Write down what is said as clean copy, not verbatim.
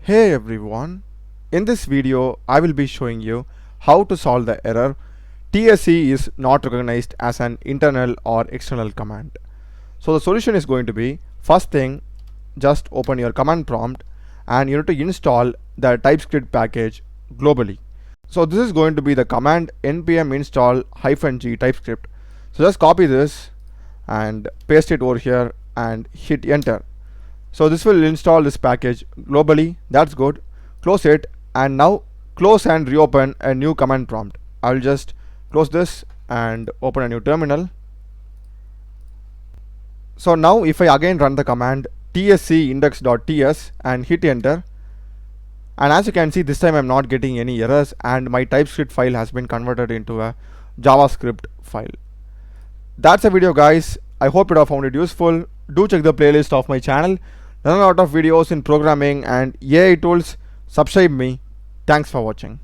Hey everyone, in this video I will be showing you how to solve the error TSC is not recognized as an internal or external command. So the solution is going to be, first thing, just open your command prompt and you need to install the TypeScript package globally. So this is going to be the command npm install -g TypeScript. So just copy this and paste it over here and hit enter. So this will install this package globally. That's good. Close it, and now close and reopen a new command prompt. I'll just close this and open a new terminal. So now if I again run the command tsc index.ts and hit enter, and as you can see, this time I'm not getting any errors and my TypeScript file has been converted into a JavaScript file. That's the video, guys. I hope you have found it useful. Do check the playlist of my channel. There are a lot of videos in programming and AI tools. Subscribe me. Thanks for watching.